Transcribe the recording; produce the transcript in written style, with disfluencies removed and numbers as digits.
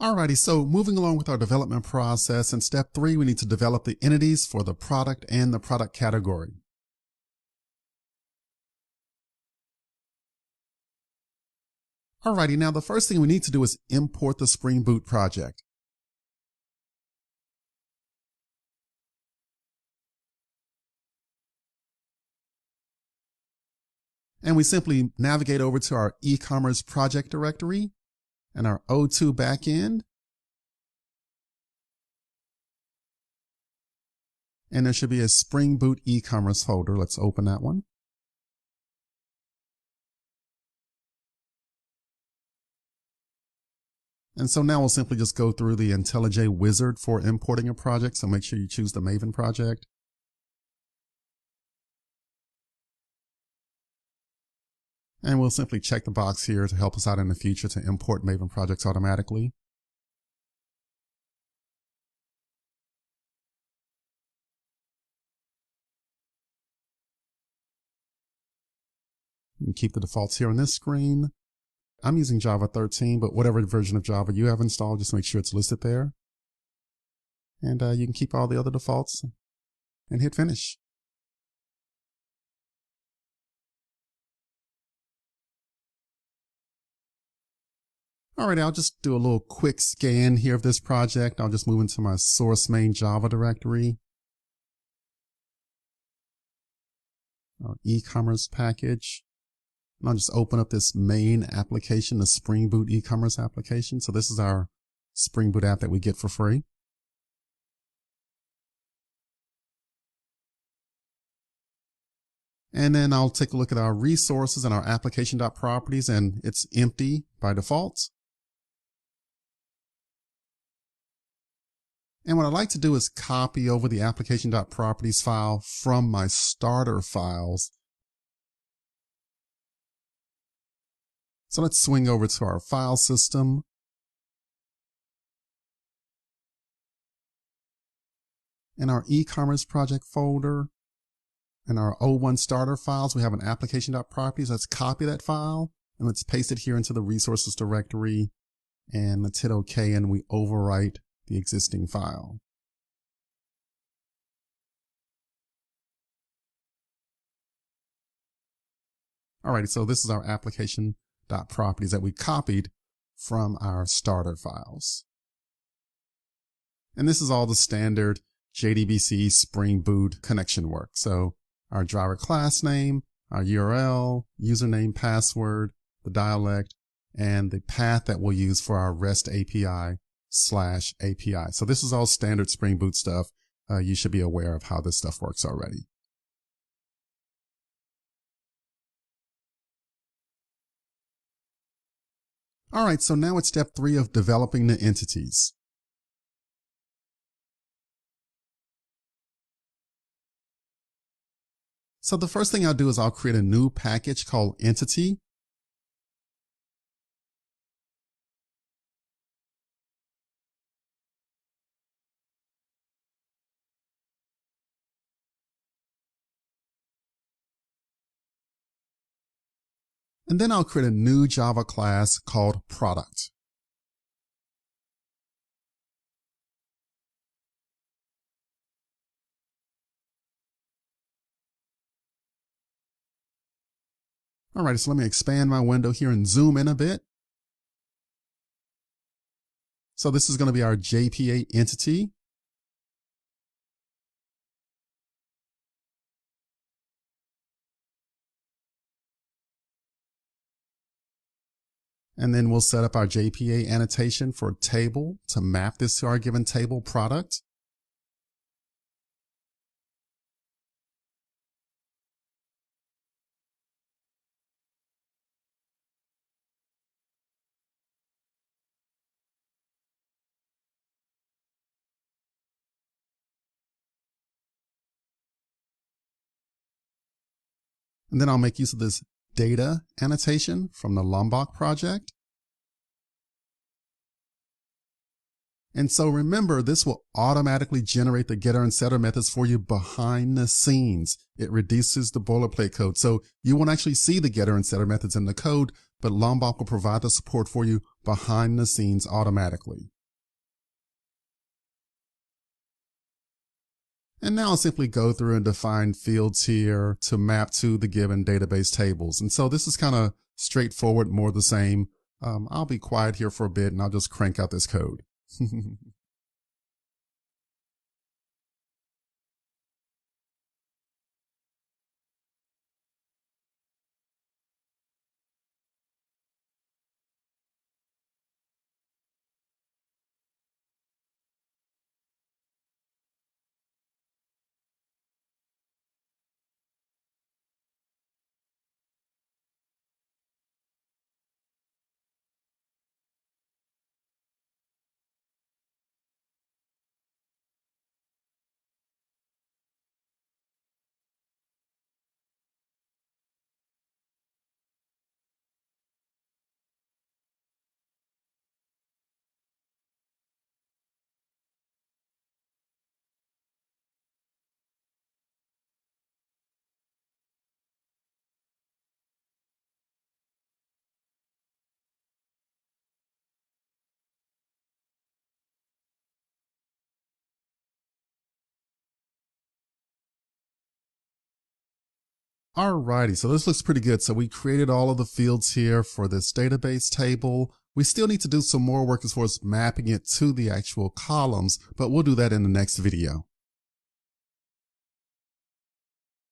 Alrighty, so moving along with our development process, in step 3, we need to develop the entities for the product and the product category. Alrighty, now the first thing we need to do is import the Spring Boot project. And we simply navigate over to our e-commerce project directory and our O2 backend. And there should be a Spring Boot e-commerce folder. Let's open that one. And so now we'll simply just go through the IntelliJ wizard for importing a project. So make sure you choose the Maven project. And we'll simply check the box here to help us out in the future to import Maven projects automatically. You can keep the defaults here on this screen. I'm using Java 13, but whatever version of Java you have installed, just make sure it's listed there. And you can keep all the other defaults and hit finish. Alright, I'll just do a little quick scan here of this project. I'll just move into my source main Java directory. Our e-commerce package. And I'll just open up this main application, the Spring Boot e-commerce application. So this is our Spring Boot app that we get for free. And then I'll take a look at our resources and our application.properties, and it's empty by default. And what I'd like to do is copy over the application.properties file from my starter files. So let's swing over to our file system. In our e-commerce project folder, in our O1 starter files, we have an application.properties. Let's copy that file and let's paste it here into the resources directory. And let's hit OK, and we overwrite the existing file. Alrighty, so this is our application.properties that we copied from our starter files. And this is all the standard JDBC Spring Boot connection work. So our driver class name, our URL, username, password, the dialect, and the path that we'll use for our REST API /API. So this is all standard Spring Boot stuff. You should be aware of how this stuff works already. All right, so now it's step 3 of developing the entities. So the first thing I'll do is I'll create a new package called entity. And then I'll create a new Java class called product. All right, so let me expand my window here and zoom in a bit. So this is going to be our JPA entity. And then we'll set up our JPA annotation for table to map this to our given table product. And then I'll make use of this data annotation from the Lombok project. And so remember, this will automatically generate the getter and setter methods for you behind the scenes. It reduces the boilerplate code. So you won't actually see the getter and setter methods in the code, but Lombok will provide the support for you behind the scenes automatically. And now I'll simply go through and define fields here to map to the given database tables. And so this is kind of straightforward, more the same. I'll be quiet here for a bit and I'll just crank out this code. Alrighty, so this looks pretty good. So we created all of the fields here for this database table. We still need to do some more work as far as mapping it to the actual columns, but we'll do that in the next video.